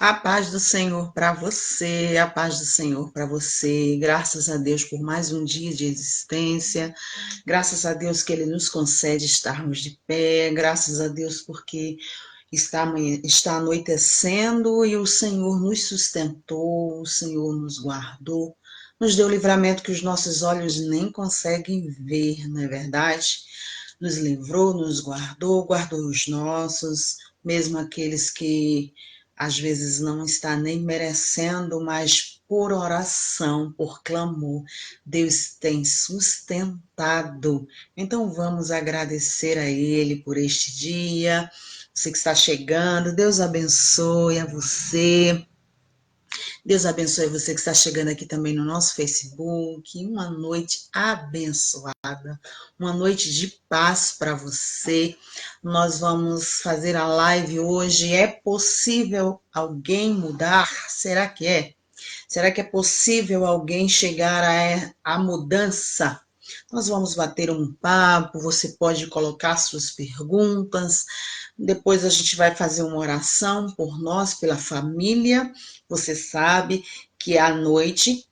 A paz do Senhor para você, a paz do Senhor para você. Graças a Deus por mais um dia de existência. Graças a Deus que Ele nos concede estarmos de pé. Graças a Deus porque está anoitecendo e o Senhor nos sustentou, o Senhor nos guardou, nos deu livramento que os nossos olhos nem conseguem ver, não é verdade? Nos livrou, nos guardou, guardou os nossos, mesmo aqueles que às vezes não está nem merecendo, mas por oração, por clamor, Deus tem sustentado. Então vamos agradecer a Ele por este dia. Você que está chegando, Deus abençoe a você. Deus abençoe você que está chegando aqui também no nosso Facebook. Uma noite abençoada, uma noite de paz para você. Nós vamos fazer a live hoje. É possível alguém mudar? Será que é? Será que é possível alguém chegar à mudança? Nós vamos bater um papo, você pode colocar suas perguntas, depois a gente vai fazer uma oração por nós, pela família. Você sabe que à noite,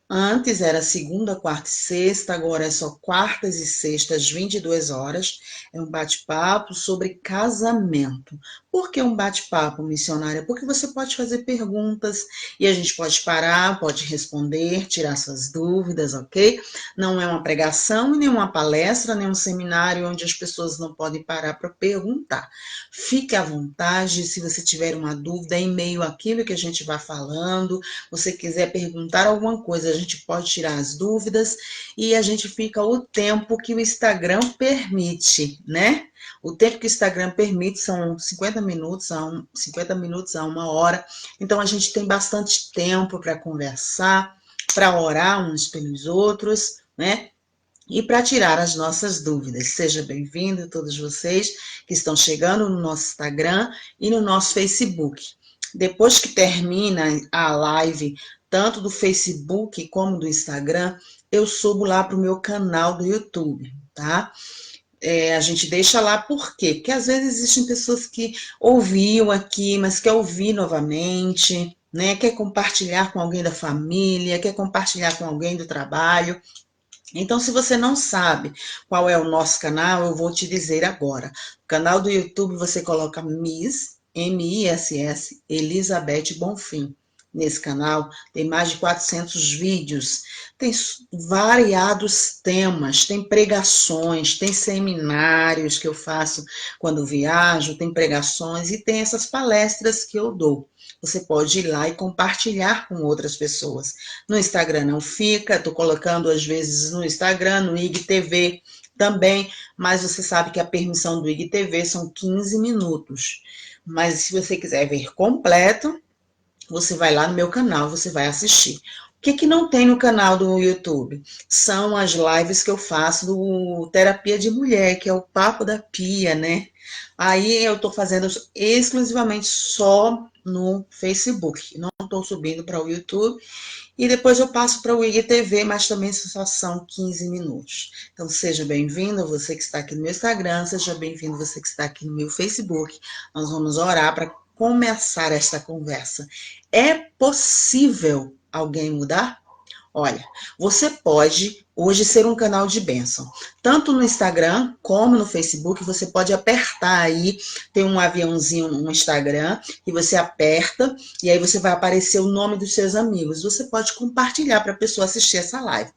antes era segunda, quarta e sexta, agora é só quartas e sextas, 22 horas. É um bate-papo sobre casamento. Por que um bate-papo, missionária? Porque você pode fazer perguntas e a gente pode parar, pode responder, tirar suas dúvidas, ok? Não é uma pregação, nem uma palestra, nem um seminário onde as pessoas não podem parar para perguntar. Fique à vontade, se você tiver uma dúvida em meio àquilo que a gente vai falando, você quiser perguntar alguma coisa, a gente pode tirar as dúvidas e a gente fica o tempo que o Instagram permite, né? O tempo que o Instagram permite são 50 minutos a uma hora. Então a gente tem bastante tempo para conversar, para orar uns pelos outros, né? E para tirar as nossas dúvidas. Seja bem-vindo todos vocês que estão chegando no nosso Instagram e no nosso Facebook. Depois que termina a live, tanto do Facebook como do Instagram, eu subo lá para o meu canal do YouTube, tá? A gente deixa lá por quê? Porque às vezes existem pessoas que ouviam aqui, mas quer ouvir novamente, né? Quer compartilhar com alguém da família, quer compartilhar com alguém do trabalho. Então, se você não sabe qual é o nosso canal, eu vou te dizer agora. No canal do YouTube, você coloca Miss, M-I-S-S, Elizabeth Bonfim. Nesse canal tem mais de 400 vídeos, tem variados temas, tem pregações, tem seminários que eu faço quando viajo, tem pregações e tem essas palestras que eu dou. Você pode ir lá e compartilhar com outras pessoas. No Instagram não fica, estou colocando às vezes no Instagram, no IGTV também, mas você sabe que a permissão do IGTV são 15 minutos. Mas se você quiser ver completo, você vai lá no meu canal, você vai assistir. O que não tem no canal do YouTube? São as lives que eu faço do Terapia de Mulher, que é o Papo da Pia, né? Aí eu estou fazendo exclusivamente só no Facebook. Não estou subindo para o YouTube. E depois eu passo para o IGTV, mas também só são 15 minutos. Então, seja bem-vindo, você que está aqui no meu Instagram, seja bem-vindo, você que está aqui no meu Facebook. Nós vamos orar para começar esta conversa. É possível alguém mudar? Olha, você pode hoje ser um canal de bênção. Tanto no Instagram como no Facebook, você pode apertar aí, tem um aviãozinho no Instagram, e você aperta, e aí você vai aparecer o nome dos seus amigos. Você pode compartilhar para a pessoa assistir essa live.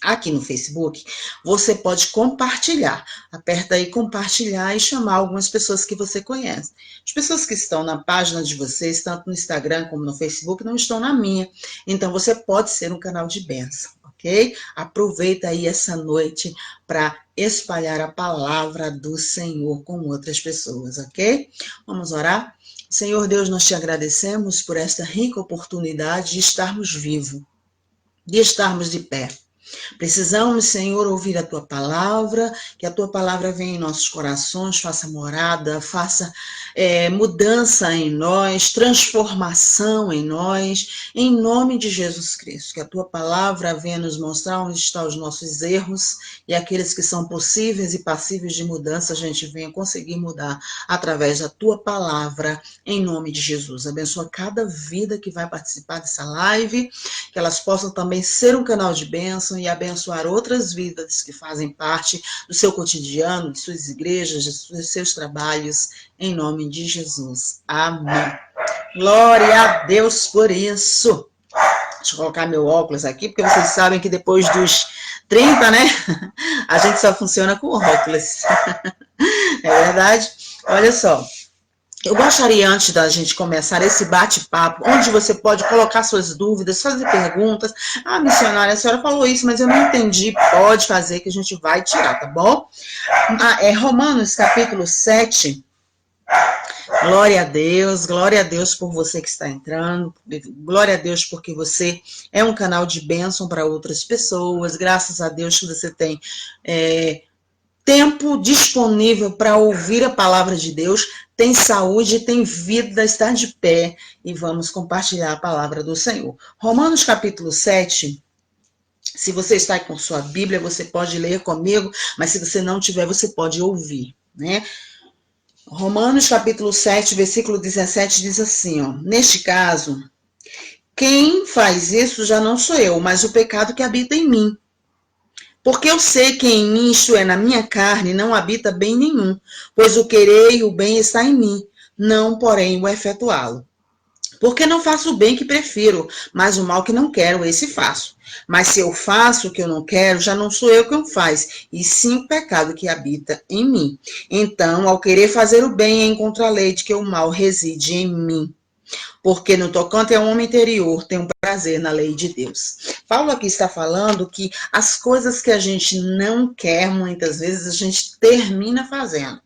Aqui no Facebook, você pode compartilhar. Aperta aí compartilhar e chamar algumas pessoas que você conhece. As pessoas que estão na página de vocês, tanto no Instagram como no Facebook, não estão na minha. Então, você pode ser um canal de bênção, ok? Aproveita aí essa noite para espalhar a palavra do Senhor com outras pessoas, ok? Vamos orar? Senhor Deus, nós te agradecemos por esta rica oportunidade de estarmos vivos, de estarmos de pé. Precisamos, Senhor, ouvir a Tua palavra, que a Tua palavra venha em nossos corações, faça morada, faça mudança em nós, transformação em nós, em nome de Jesus Cristo. Que a Tua palavra venha nos mostrar onde estão os nossos erros e aqueles que são possíveis e passíveis de mudança, a gente venha conseguir mudar através da Tua palavra, em nome de Jesus. Abençoa cada vida que vai participar dessa live, que elas possam também ser um canal de bênção e abençoar outras vidas que fazem parte do seu cotidiano, de suas igrejas, de seus trabalhos, em nome de Jesus. Amém. Glória a Deus por isso. Deixa eu colocar meu óculos aqui, porque vocês sabem que depois dos 30, né, a gente só funciona com óculos. É verdade? Olha só. Eu gostaria, antes da gente começar esse bate-papo, onde você pode colocar suas dúvidas, fazer perguntas. Ah, missionária, a senhora falou isso, mas eu não entendi. Pode fazer que a gente vai tirar, tá bom? Romanos, capítulo 7. Glória a Deus por você que está entrando. Glória a Deus porque você é um canal de bênção para outras pessoas. Graças a Deus que você tem tempo disponível para ouvir a palavra de Deus, tem saúde, tem vida, está de pé e vamos compartilhar a palavra do Senhor. Romanos capítulo 7, se você está com sua Bíblia, você pode ler comigo, mas se você não tiver, você pode ouvir, né? Romanos capítulo 7, versículo 17 diz assim, ó: neste caso, quem faz isso já não sou eu, mas o pecado que habita em mim. Porque eu sei que em mim, isto é, na minha carne, não habita bem nenhum, pois o querer e o bem está em mim, não, porém, o efetuá-lo. Porque não faço o bem que prefiro, mas o mal que não quero, esse faço. Mas se eu faço o que eu não quero, já não sou eu quem o faz, e sim o pecado que habita em mim. Então, ao querer fazer o bem, encontro a lei de que o mal reside em mim. Porque no tocante ao homem interior tem um prazer na lei de Deus. Paulo aqui está falando que as coisas que a gente não quer, muitas vezes, a gente termina fazendo.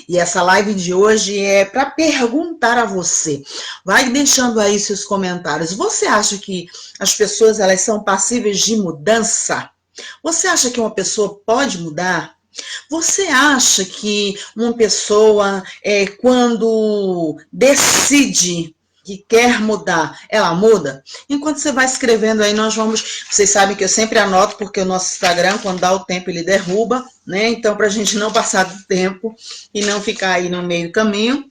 E essa live de hoje é para perguntar a você. Vai deixando aí seus comentários. Você acha que as pessoas elas são passíveis de mudança? Você acha que uma pessoa pode mudar? Você acha que uma pessoa, quando decide que quer mudar, ela muda? Enquanto você vai escrevendo aí, vocês sabem que eu sempre anoto, porque o nosso Instagram, quando dá o tempo, ele derruba, né? Então, para a gente não passar do tempo e não ficar aí no meio do caminho,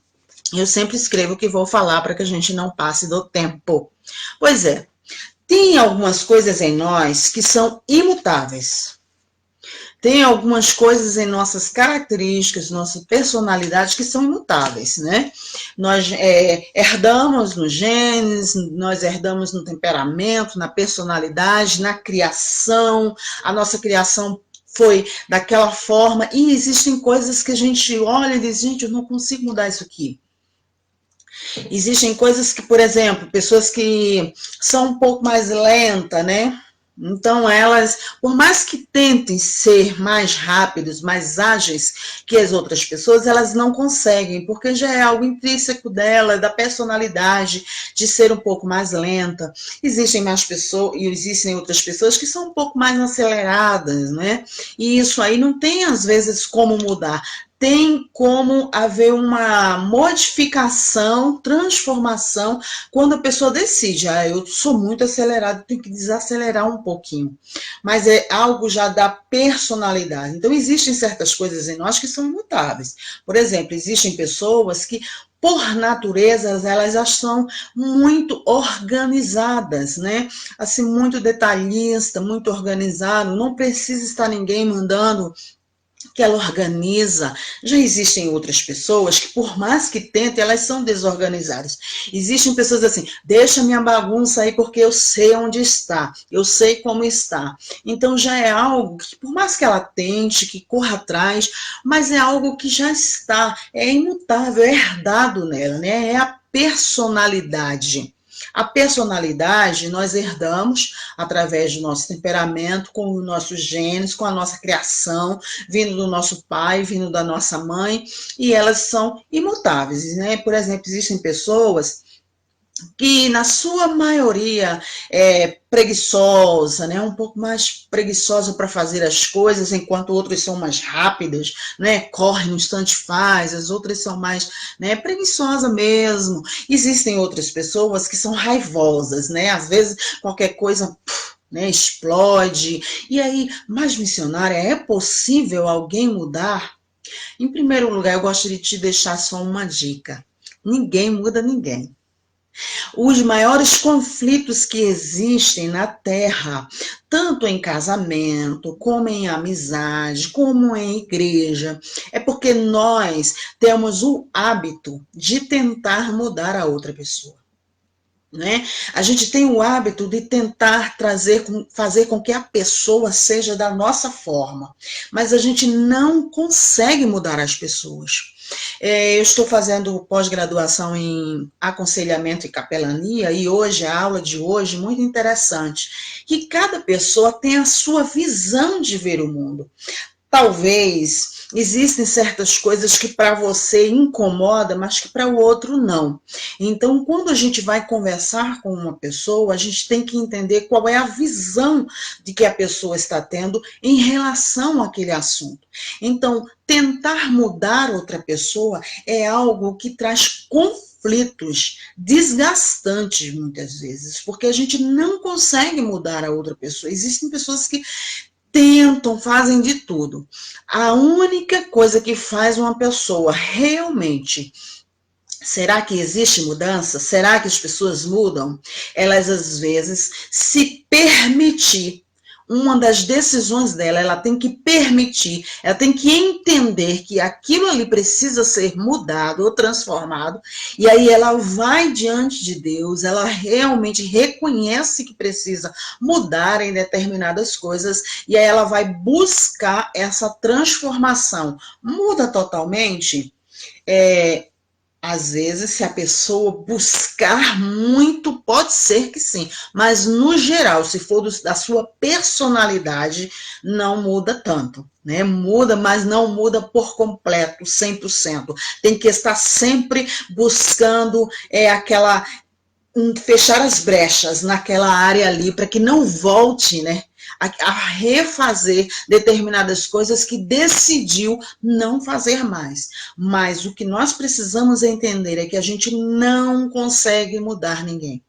eu sempre escrevo o que vou falar para que a gente não passe do tempo. Pois é, tem algumas coisas em nós que são imutáveis. Tem algumas coisas em nossas características, nossa personalidade que são imutáveis, né? Nós herdamos nos genes, nós herdamos no temperamento, na personalidade, na criação. A nossa criação foi daquela forma e existem coisas que a gente olha e diz, gente, eu não consigo mudar isso aqui. Existem coisas que, por exemplo, pessoas que são um pouco mais lentas, né? Então, elas, por mais que tentem ser mais rápidos, mais ágeis que as outras pessoas, elas não conseguem, porque já é algo intrínseco dela, da personalidade, de ser um pouco mais lenta. Existem mais pessoas, e existem outras pessoas que são um pouco mais aceleradas, né? E isso aí não tem, às vezes, como mudar. Tem como haver uma modificação, transformação, quando a pessoa decide, eu sou muito acelerado, tenho que desacelerar um pouquinho. Mas é algo já da personalidade. Então, existem certas coisas em nós que são imutáveis. Por exemplo, existem pessoas que, por natureza, elas já são muito organizadas, né? Assim, muito detalhista, muito organizado, não precisa estar ninguém mandando que ela organiza. Já existem outras pessoas que, por mais que tentem, elas são desorganizadas. Existem pessoas assim, deixa minha bagunça aí porque eu sei onde está, eu sei como está. Então já é algo que, por mais que ela tente, que corra atrás, mas é algo que já está, é imutável, é herdado nela, né? É a personalidade. A personalidade nós herdamos através do nosso temperamento, com os nossos genes, com a nossa criação, vindo do nosso pai, vindo da nossa mãe, e elas são imutáveis, né? Por exemplo, existem pessoas que na sua maioria é preguiçosa, né? Um pouco mais preguiçosa para fazer as coisas, enquanto outras são mais rápidas, né? Corre no instante faz, as outras são mais, né, preguiçosa mesmo. Existem outras pessoas que são raivosas, né? Às vezes qualquer coisa, né, explode. E aí, mais missionária, é possível alguém mudar? Em primeiro lugar, eu gostaria de te deixar só uma dica. Ninguém muda ninguém. Os maiores conflitos que existem na Terra, tanto em casamento, como em amizade, como em igreja, é porque nós temos o hábito de tentar mudar a outra pessoa. Né? A gente tem o hábito de tentar fazer com que a pessoa seja da nossa forma, mas a gente não consegue mudar as pessoas. Eu estou fazendo pós-graduação em aconselhamento e capelania e hoje, a aula de hoje, muito interessante, que cada pessoa tem a sua visão de ver o mundo. Talvez existem certas coisas que para você incomoda, mas que para o outro não. Então, quando a gente vai conversar com uma pessoa, a gente tem que entender qual é a visão de que a pessoa está tendo em relação àquele assunto. Então, tentar mudar outra pessoa é algo que traz conflitos desgastantes muitas vezes, porque a gente não consegue mudar a outra pessoa. Existem pessoas que tentam, fazem de tudo. A única coisa que faz uma pessoa realmente, será que existe mudança? Será que as pessoas mudam? Elas às vezes se permitir. Uma das decisões dela, ela tem que permitir, ela tem que entender que aquilo ali precisa ser mudado ou transformado, e aí ela vai diante de Deus, ela realmente reconhece que precisa mudar em determinadas coisas, e aí ela vai buscar essa transformação. Muda totalmente? É, Às vezes, se a pessoa buscar muito, pode ser que sim, mas no geral, se for da sua personalidade, não muda tanto, né? Muda, mas não muda por completo, 100%. Tem que estar sempre buscando aquela fechar as brechas naquela área ali para que não volte, né, a refazer determinadas coisas que decidiu não fazer mais. Mas o que nós precisamos entender é que a gente não consegue mudar ninguém.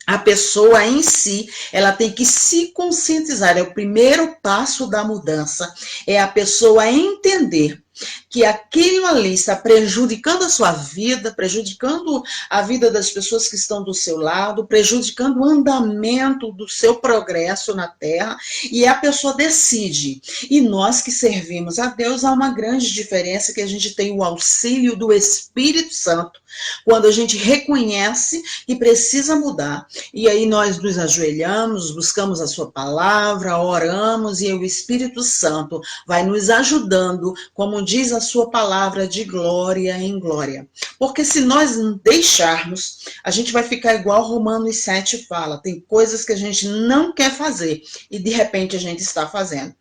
A pessoa em si, ela tem que se conscientizar, é o primeiro passo da mudança, é a pessoa entender que aquilo ali está prejudicando a sua vida, prejudicando a vida das pessoas que estão do seu lado, prejudicando o andamento do seu progresso na Terra, e a pessoa decide. E nós que servimos a Deus, há uma grande diferença que a gente tem o auxílio do Espírito Santo, quando a gente reconhece que precisa mudar, e aí nós nos ajoelhamos, buscamos a sua palavra, oramos, e o Espírito Santo vai nos ajudando, como diz a sua palavra, de glória em glória. Porque se nós deixarmos, a gente vai ficar igual Romanos 7 fala, tem coisas que a gente não quer fazer, e de repente a gente está fazendo.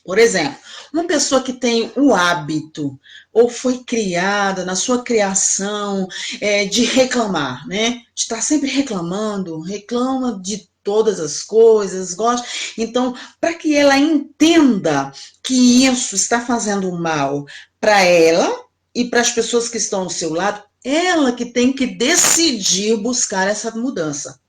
Por exemplo, uma pessoa que tem o hábito, ou foi criada na sua criação, de reclamar, né? De estar sempre reclamando, reclama de todas as coisas, gosta. Então, para que ela entenda que isso está fazendo mal para ela e para as pessoas que estão ao seu lado, ela que tem que decidir buscar essa mudança.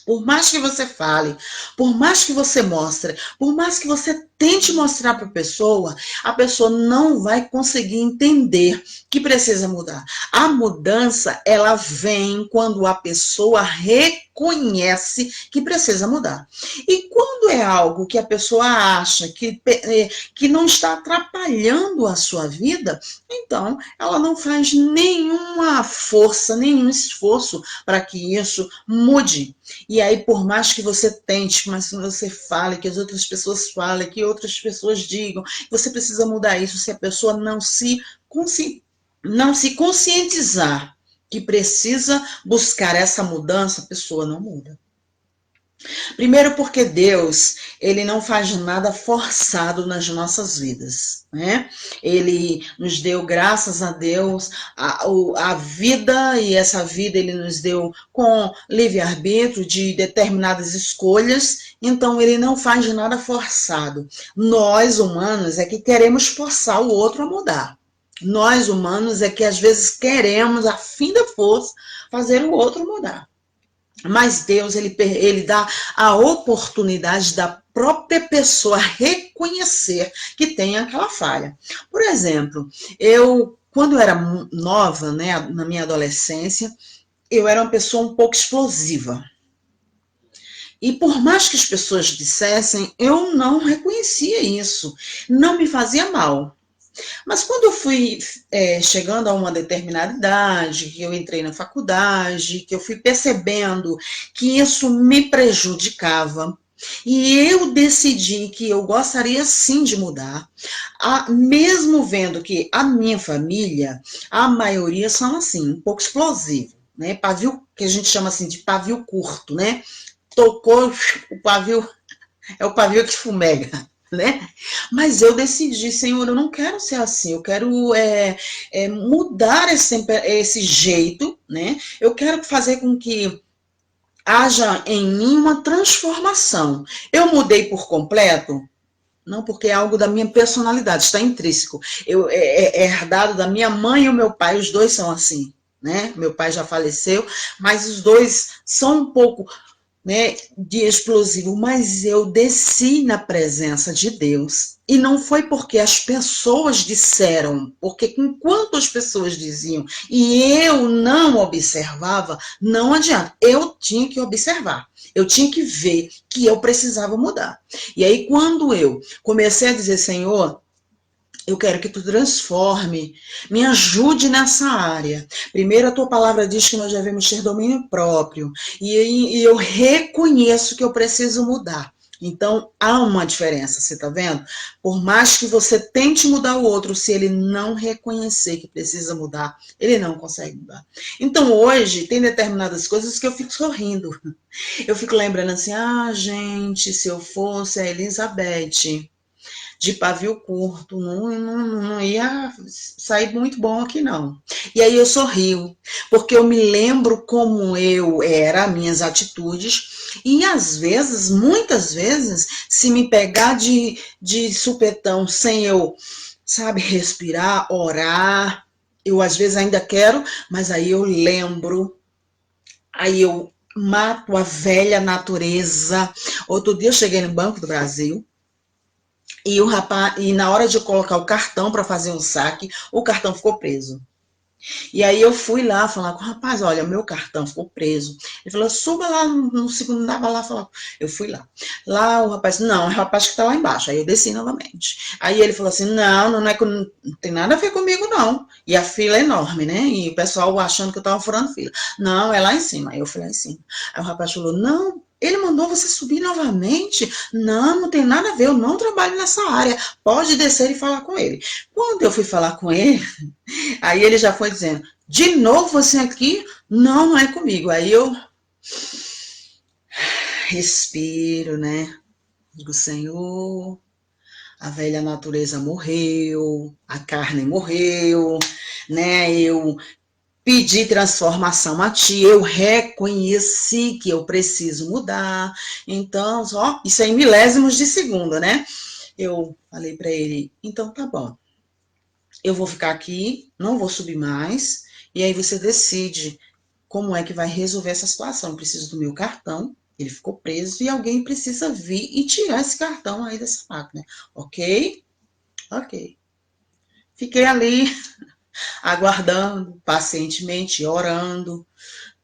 Por mais que você fale, por mais que você mostre, por mais que você tente mostrar para a pessoa não vai conseguir entender que precisa mudar. A mudança, ela vem quando a pessoa reconhece que precisa mudar. E quando é algo que a pessoa acha que não está atrapalhando a sua vida, então ela não faz nenhuma força, nenhum esforço para que isso mude. E aí, por mais que você tente, mas que você fale, que as outras pessoas falem, que outras pessoas digam, você precisa mudar isso. Se a pessoa não se conscientizar que precisa buscar essa mudança, a pessoa não muda. Primeiro porque Deus, ele não faz nada forçado nas nossas vidas, né? Ele nos deu, graças a Deus, a vida, e essa vida ele nos deu com livre-arbítrio de determinadas escolhas, então ele não faz nada forçado. Nós, humanos, é que queremos forçar o outro a mudar. Nós, humanos, é que às vezes queremos, a fim da força, fazer o outro mudar. Mas Deus, ele dá a oportunidade da própria pessoa reconhecer que tem aquela falha. Por exemplo, quando eu era nova, né, na minha adolescência, eu era uma pessoa um pouco explosiva. E por mais que as pessoas dissessem, eu não reconhecia isso. Não me fazia mal. Mas quando eu fui chegando a uma determinada idade, que eu entrei na faculdade, que eu fui percebendo que isso me prejudicava, e eu decidi que eu gostaria sim de mudar, mesmo vendo que a minha família, a maioria são assim, um pouco explosivo, né? Pavio, que a gente chama assim de pavio curto, né? Tocou o pavio, é o pavio que fumega, né? Mas eu decidi, Senhor, eu não quero ser assim, eu quero mudar esse jeito, né? Eu quero fazer com que haja em mim uma transformação. Eu mudei por completo? Não, porque é algo da minha personalidade, está intrínseco. É herdado da minha mãe e o meu pai, os dois são assim, né? Meu pai já faleceu, mas os dois são um pouco, né, de explosivo, mas eu desci na presença de Deus. E não foi porque as pessoas disseram, porque enquanto as pessoas diziam e eu não observava, não adianta. Eu tinha que observar. Eu tinha que ver que eu precisava mudar. E aí, quando eu comecei a dizer, Senhor, eu quero que tu transforme, me ajude nessa área. Primeiro, a tua palavra diz que nós devemos ter domínio próprio. E eu reconheço que eu preciso mudar. Então, há uma diferença, você tá vendo? Por mais que você tente mudar o outro, se ele não reconhecer que precisa mudar, ele não consegue mudar. Então, hoje, tem determinadas coisas que eu fico sorrindo. Eu fico lembrando assim, gente, se eu fosse a Elizabeth de pavio curto, não ia sair muito bom aqui não. E aí eu sorrio, porque eu me lembro como eu era, minhas atitudes, e às vezes, muitas vezes, se me pegar de supetão sem eu, sabe, respirar, orar, eu às vezes ainda quero, mas aí eu lembro, aí eu mato a velha natureza. Outro dia eu cheguei no Banco do Brasil, e o rapaz, e na hora de eu colocar o cartão para fazer um saque, o cartão ficou preso. E aí eu fui lá falar com o rapaz, olha, meu cartão ficou preso. Ele falou, suba lá no segundo andar, vai lá falar. Eu fui lá. Lá o rapaz, não, é o rapaz que está lá embaixo. Aí eu desci novamente. Aí ele falou assim, não é que não tem nada a ver comigo, não. E a fila é enorme, né? E o pessoal achando que eu estava furando fila. Não, é lá em cima. Aí eu fui lá em cima. Aí o rapaz falou, não, ele mandou você subir novamente? Não tem nada a ver, eu não trabalho nessa área. Pode descer e falar com ele. Quando eu fui falar com ele, aí ele já foi dizendo, de novo você aqui? Não é comigo. Aí eu respiro, né? Digo, Senhor, a velha natureza morreu, a carne morreu, né? Eu pedi transformação a ti, eu reconheci que eu preciso mudar. Então, ó, isso é em milésimos de segundo, né? Eu falei para ele, então tá bom. Eu vou ficar aqui, não vou subir mais, e aí você decide como é que vai resolver essa situação. Eu preciso do meu cartão, ele ficou preso, e alguém precisa vir e tirar esse cartão aí dessa máquina. Ok? Ok. Fiquei ali, aguardando, pacientemente, orando.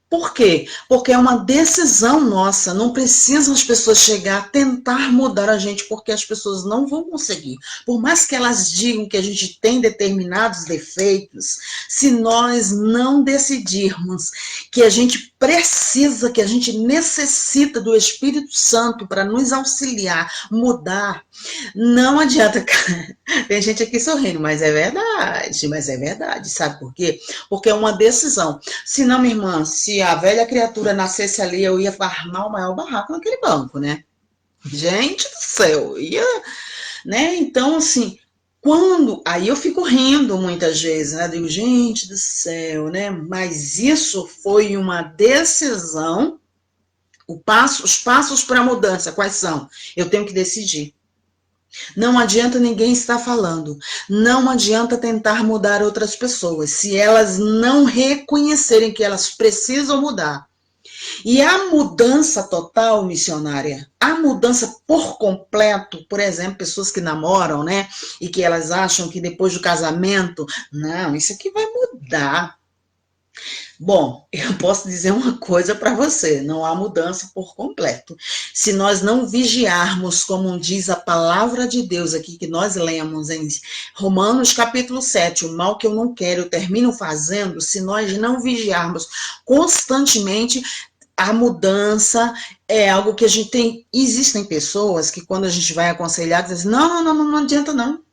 Por quê? Porque é uma decisão nossa, não precisam as pessoas chegar a tentar mudar a gente, porque as pessoas não vão conseguir. Por mais que elas digam que a gente tem determinados defeitos, se nós não decidirmos que a gente precisa, que a gente necessita do Espírito Santo para nos auxiliar, mudar. Não adianta. Tem gente aqui sorrindo, mas é verdade, sabe por quê? Porque é uma decisão. Se não, minha irmã, se a velha criatura nascesse ali, eu ia armar o maior barraco naquele banco, né? Gente do céu, ia, né? Então, assim, aí eu fico rindo muitas vezes, né? Digo, gente do céu, né? Mas isso foi uma decisão. Os passos para a mudança, quais são? Eu tenho que decidir. Não adianta ninguém estar falando. Não adianta tentar mudar outras pessoas se elas não reconhecerem que elas precisam mudar. E a mudança total, missionária, a mudança por completo, por exemplo, pessoas que namoram, né? E que elas acham que depois do casamento, não, isso aqui vai mudar. Bom, eu posso dizer uma coisa para você: não há mudança por completo. Se nós não vigiarmos, como diz a palavra de Deus aqui, que nós lemos em Romanos capítulo 7, o mal que eu não quero, eu termino fazendo. Se nós não vigiarmos constantemente, a mudança é algo que a gente tem. Existem pessoas que, quando a gente vai aconselhar, dizem: não adianta não.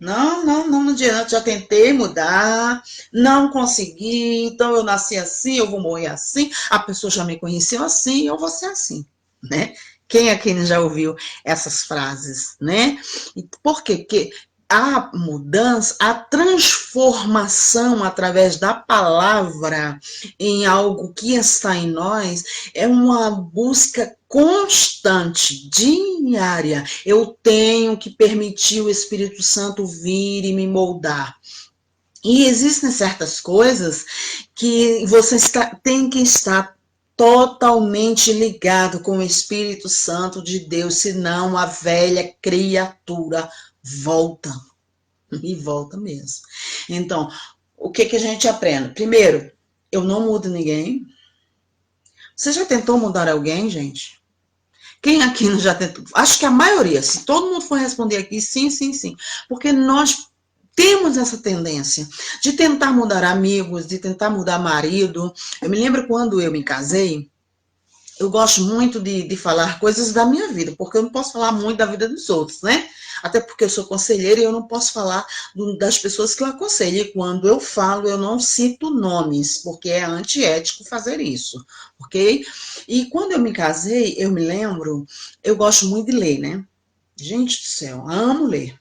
Não adianta, já tentei mudar, não consegui, então eu nasci assim, eu vou morrer assim, a pessoa já me conheceu assim, eu vou ser assim, né? Quem aqui já ouviu essas frases, né? Por quê? Porque a mudança, a transformação através da palavra em algo que está em nós é uma busca constante, diária. Eu tenho que permitir o Espírito Santo vir e me moldar. E existem certas coisas que você tem que estar totalmente ligado com o Espírito Santo de Deus, senão a velha criatura volta. E volta mesmo. Então, o que a gente aprende? Primeiro, eu não mudo ninguém. Você já tentou mudar alguém, gente? Quem aqui não já tentou? Acho que a maioria, se todo mundo for responder aqui, sim, sim, sim. Porque nós temos essa tendência de tentar mudar amigos, de tentar mudar marido. Eu me lembro quando eu me casei, eu gosto muito de falar coisas da minha vida, porque eu não posso falar muito da vida dos outros, né? Até porque eu sou conselheira e eu não posso falar das pessoas que eu aconselho. E quando eu falo, eu não cito nomes, porque é antiético fazer isso, ok? E quando eu me casei, eu me lembro, eu gosto muito de ler, né? Gente do céu, amo ler.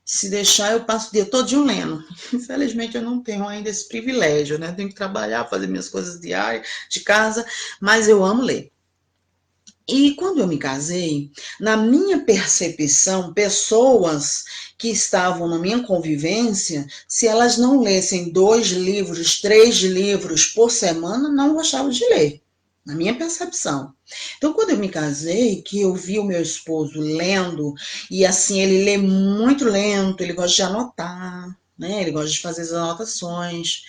Se deixar, eu passo o dia todinho lendo. Infelizmente, eu não tenho ainda esse privilégio, né? Eu tenho que trabalhar, fazer minhas coisas diárias, de casa, mas eu amo ler. E quando eu me casei, na minha percepção, pessoas que estavam na minha convivência, se elas não lessem 2 livros, 3 livros por semana, não gostavam de ler, na minha percepção. Então, quando eu me casei, que eu vi o meu esposo lendo, e assim, ele lê muito lento, ele gosta de anotar, né? Ele gosta de fazer as anotações.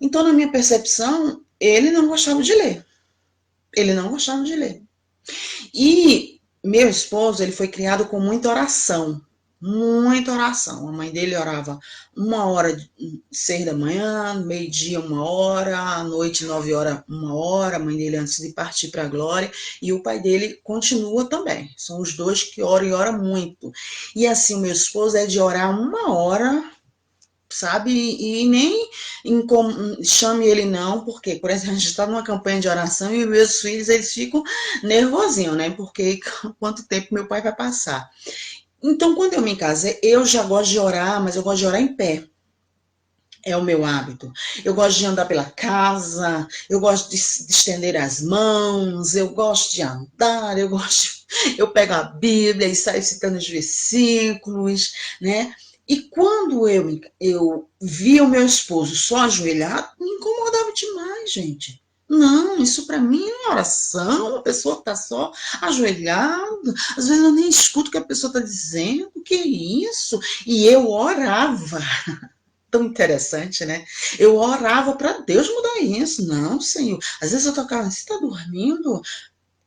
Então, na minha percepção, ele não gostava de ler. Ele não gostava de ler. E meu esposo, ele foi criado com muita oração. Muita oração. A mãe dele orava 1 hora, 6 da manhã, meio-dia, 1 hora, à noite, 9 horas, 1 hora, a mãe dele antes de partir para a glória, e o pai dele continua também. São os dois que oram e oram muito. E assim, o meu esposo é de orar 1 hora, sabe? E nem chame ele não, porque, por exemplo, a gente está numa campanha de oração e meus filhos, eles ficam nervosinhos, né? Porque quanto tempo meu pai vai passar. Então, quando eu me casei, eu já gosto de orar, mas eu gosto de orar em pé. É o meu hábito. Eu gosto de andar pela casa, eu gosto de estender as mãos, eu gosto de andar, eu pego a Bíblia e saio citando os versículos, né? E quando eu via o meu esposo só ajoelhado, me incomodava demais, gente. Não, isso para mim é oração, uma pessoa que está só ajoelhada. Às vezes eu nem escuto o que a pessoa está dizendo, o que é isso? E eu orava. Tão interessante, né? Eu orava para Deus mudar isso. Não, Senhor. Às vezes eu tocava, você está dormindo?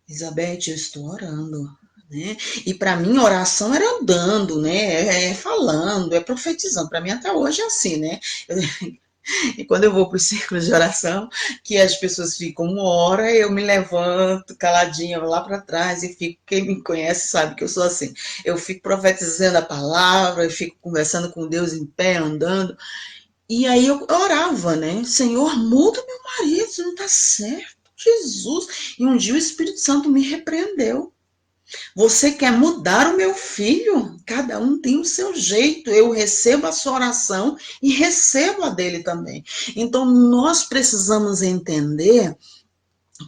Elizabeth, eu estou orando. Né? E para mim, oração era andando, né? Falando, é profetizando. Para mim, até hoje é assim, né? E quando eu vou para o círculo de oração, que as pessoas ficam 1 hora, eu me levanto caladinha lá para trás e fico, quem me conhece sabe que eu sou assim. Eu fico profetizando a palavra, eu fico conversando com Deus em pé, andando. E aí eu orava, né? Senhor, muda meu marido, isso não está certo. Jesus. E um dia o Espírito Santo me repreendeu. Você quer mudar o meu filho? Cada um tem o seu jeito. Eu recebo a sua oração e recebo a dele também. Então, nós precisamos entender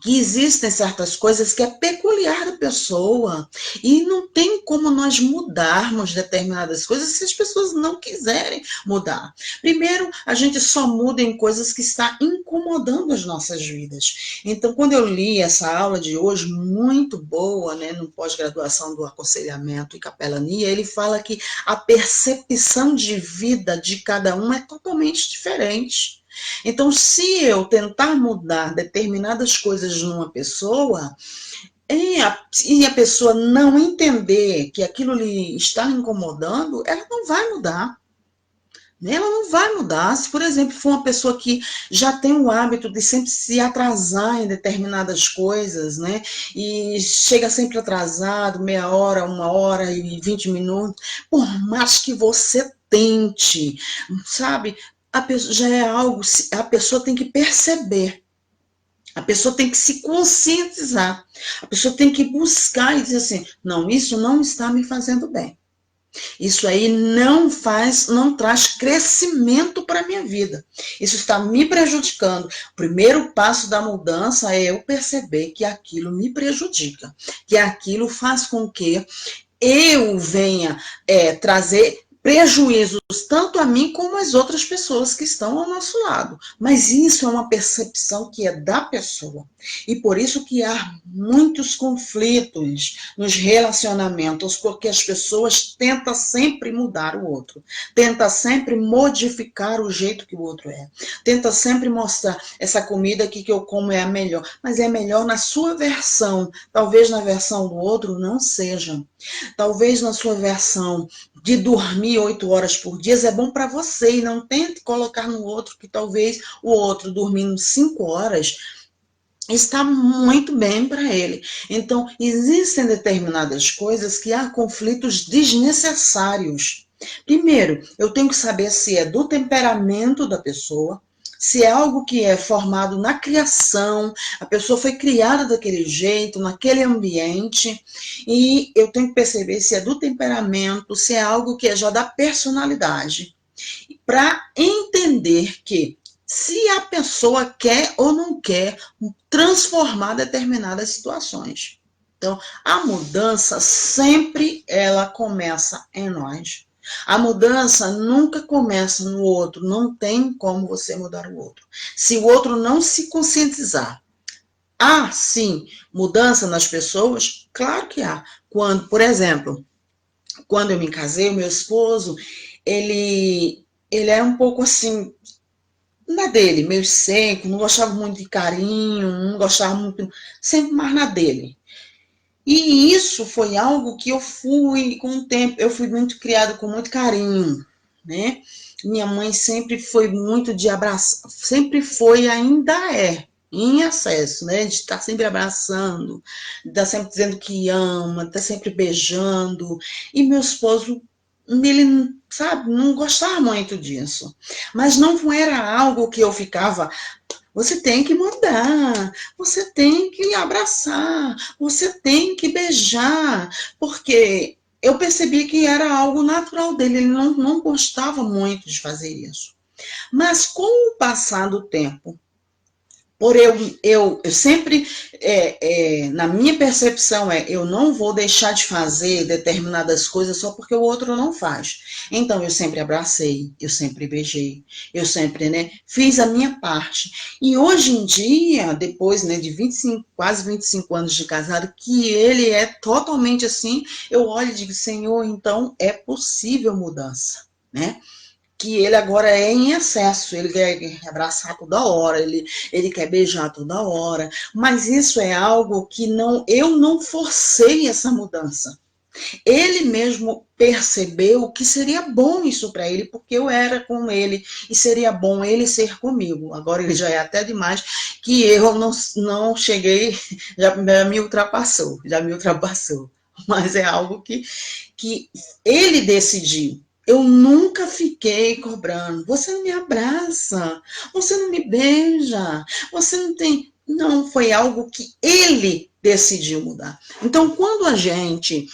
que existem certas coisas que é peculiar da pessoa e não tem como nós mudarmos determinadas coisas se as pessoas não quiserem mudar. Primeiro, a gente só muda em coisas que está incomodando as nossas vidas. Então, quando eu li essa aula de hoje, muito boa, né, no pós-graduação do aconselhamento e capelania, ele fala que a percepção de vida de cada um é totalmente diferente. Então, se eu tentar mudar determinadas coisas numa pessoa, e a pessoa não entender que aquilo lhe está incomodando, ela não vai mudar. Ela não vai mudar. Se, por exemplo, for uma pessoa que já tem o hábito de sempre se atrasar em determinadas coisas, né? E chega sempre atrasado, meia hora, 1 hora e 20 minutos, por mais que você tente, sabe? A pessoa, já é algo, a pessoa tem que perceber, a pessoa tem que se conscientizar, a pessoa tem que buscar e dizer assim, não, isso não está me fazendo bem. Isso aí não traz crescimento para a minha vida. Isso está me prejudicando. O primeiro passo da mudança é eu perceber que aquilo me prejudica, que aquilo faz com que eu venha trazer prejuízos tanto a mim como às outras pessoas que estão ao nosso lado. Mas isso é uma percepção que é da pessoa. E por isso que há muitos conflitos nos relacionamentos, porque as pessoas tentam sempre mudar o outro, tentam sempre modificar o jeito que o outro é, tentam sempre mostrar essa comida aqui que eu como é a melhor, mas é melhor na sua versão, talvez na versão do outro não seja. Talvez na sua versão de dormir 8 horas por dia é bom para você e não tente colocar no outro que talvez o outro dormindo 5 horas está muito bem para ele. Então, existem determinadas coisas que há conflitos desnecessários. Primeiro, eu tenho que saber se é do temperamento da pessoa, se é algo que é formado na criação, a pessoa foi criada daquele jeito, naquele ambiente, e eu tenho que perceber se é do temperamento, se é algo que é já da personalidade, para entender que se a pessoa quer ou não quer transformar determinadas situações. Então, a mudança sempre ela começa em nós. A mudança nunca começa no outro, não tem como você mudar o outro. Se o outro não se conscientizar. Há, sim, mudança nas pessoas? Claro que há. Quando, por exemplo, quando eu me casei, o meu esposo, ele é um pouco assim, na dele, meio seco, não gostava muito de carinho, não gostava muito, sempre mais na dele. E isso foi algo que eu fui, com o tempo, eu fui muito criada com muito carinho, né? Minha mãe sempre foi muito de abraçar, sempre foi, ainda é, em excesso, né? De estar sempre abraçando, de estar sempre dizendo que ama, de estar sempre beijando. E meu esposo, ele, sabe, não gostava muito disso. Mas não era algo que eu ficava, você tem que mudar, você tem que abraçar, você tem que beijar, porque eu percebi que era algo natural dele, ele não gostava muito de fazer isso. Mas com o passar do tempo, por eu sempre, na minha percepção, eu não vou deixar de fazer determinadas coisas só porque o outro não faz. Então, eu sempre abracei, eu sempre beijei, eu sempre, né, fiz a minha parte. E hoje em dia, depois, né, de 25, quase 25 anos de casado, que ele é totalmente assim, eu olho e digo, Senhor, então é possível mudança, né? Que ele agora é em excesso, ele quer abraçar toda hora, ele quer beijar toda hora, mas isso é algo que eu não forcei essa mudança. Ele mesmo percebeu que seria bom isso para ele, porque eu era com ele, e seria bom ele ser comigo. Agora ele já é até demais, que eu não cheguei, já me ultrapassou, já me ultrapassou. Mas é algo que ele decidiu. Eu nunca fiquei cobrando. Você não me abraça, você não me beija, você não tem. Não, foi algo que ele decidiu mudar. Então, quando a gente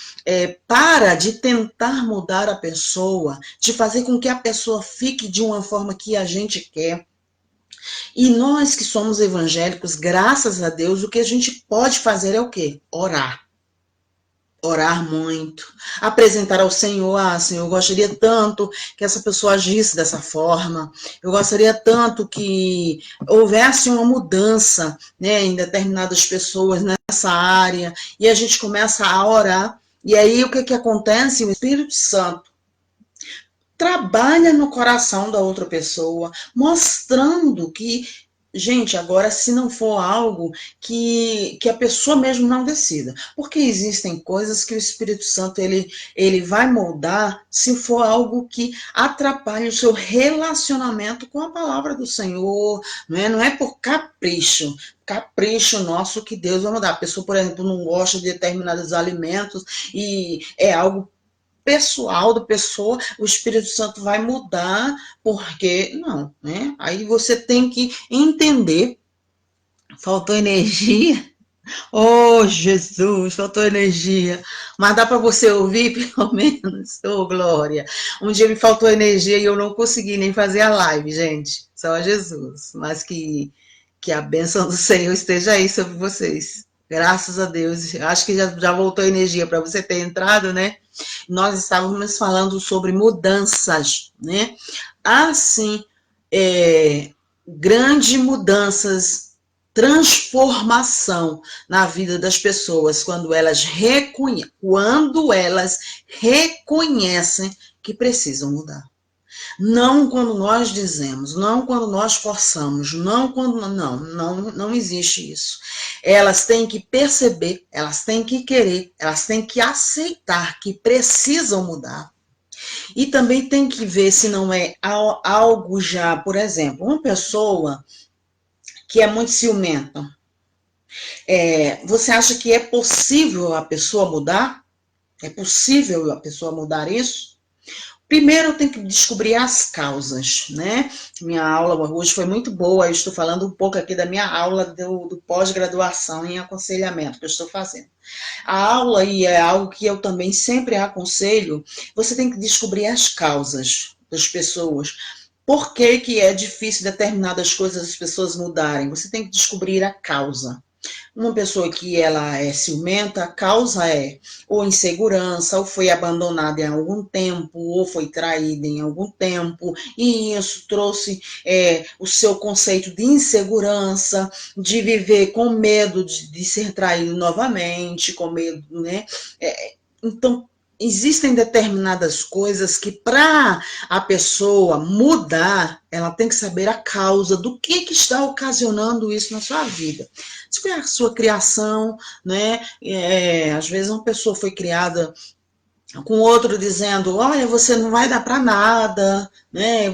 para de tentar mudar a pessoa, de fazer com que a pessoa fique de uma forma que a gente quer, e nós que somos evangélicos, graças a Deus, o que a gente pode fazer é o quê? Orar. Orar muito, apresentar ao Senhor, Senhor, eu gostaria tanto que essa pessoa agisse dessa forma, eu gostaria tanto que houvesse uma mudança, né, em determinadas pessoas nessa área, e a gente começa a orar, e aí o que acontece? O Espírito Santo trabalha no coração da outra pessoa, mostrando que, gente, agora se não for algo que a pessoa mesmo não decida, porque existem coisas que o Espírito Santo ele vai moldar se for algo que atrapalhe o seu relacionamento com a palavra do Senhor, não é por capricho nosso que Deus vai mudar. A pessoa, por exemplo, não gosta de determinados alimentos e é algo pessoal da pessoa, o Espírito Santo vai mudar, porque não, né? Aí você tem que entender. Faltou energia? Oh, Jesus, faltou energia. Mas dá para você ouvir, pelo menos? Oh, glória. Um dia me faltou energia e eu não consegui nem fazer a live, gente. Só Jesus. Mas que a bênção do Senhor esteja aí sobre vocês. Graças a Deus. Acho que já voltou energia para você ter entrado, né? Nós estávamos falando sobre mudanças, né? Assim, grandes mudanças, transformação na vida das pessoas quando elas reconhecem que precisam mudar. Não quando nós dizemos, não quando nós forçamos, não quando não existe isso. Elas têm que perceber, elas têm que querer, elas têm que aceitar que precisam mudar. E também tem que ver se não é algo já, por exemplo, uma pessoa que é muito ciumenta. Você acha que é possível a pessoa mudar? É possível a pessoa mudar isso? Primeiro eu tenho que descobrir as causas, né? Minha aula hoje foi muito boa, eu estou falando um pouco aqui da minha aula do pós-graduação em aconselhamento que eu estou fazendo. A aula, e é algo que eu também sempre aconselho, você tem que descobrir as causas das pessoas. Por que é difícil determinadas coisas as pessoas mudarem? Você tem que descobrir a causa. Uma pessoa que ela é ciumenta, a causa é ou insegurança, ou foi abandonada em algum tempo, ou foi traída em algum tempo, e isso trouxe o seu conceito de insegurança, de viver com medo de ser traído novamente, com medo, né? Então, existem determinadas coisas que para a pessoa mudar, ela tem que saber a causa do que está ocasionando isso na sua vida. Se foi a sua criação, né? Às vezes uma pessoa foi criada com outro dizendo, olha, você não vai dar para nada, né?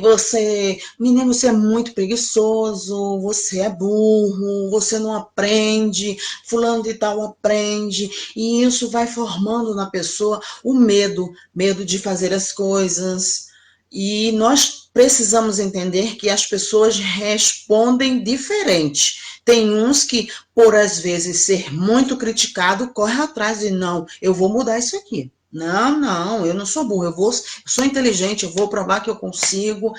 Menino, você é muito preguiçoso, você é burro, você não aprende, fulano de tal aprende, e isso vai formando na pessoa o medo de fazer as coisas. E nós precisamos entender que as pessoas respondem diferente. Tem uns que, por às vezes ser muito criticado, corre atrás de não, eu vou mudar isso aqui. Não, eu não sou burro, eu sou inteligente, eu vou provar que eu consigo,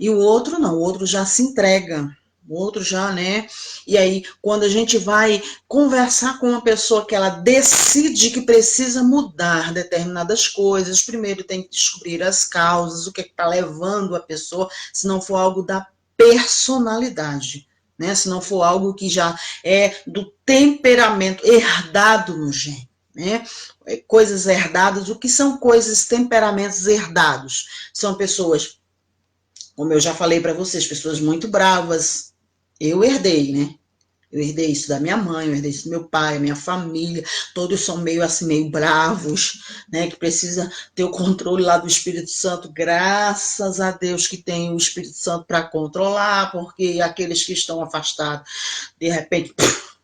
e o outro não, o outro já se entrega, o outro já, né? E aí, quando a gente vai conversar com uma pessoa que ela decide que precisa mudar determinadas coisas, primeiro tem que descobrir as causas, o que está levando a pessoa, se não for algo da personalidade, né? Se não for algo que já é do temperamento herdado no gene. Né? Coisas herdadas, o que são coisas, temperamentos herdados? São pessoas, como eu já falei para vocês, pessoas muito bravas. Eu herdei, né? Eu herdei isso da minha mãe, eu herdei isso do meu pai, minha família, todos são meio assim, meio bravos, né? Que precisa ter o controle lá do Espírito Santo. Graças a Deus que tem o Espírito Santo para controlar, porque aqueles que estão afastados, de repente,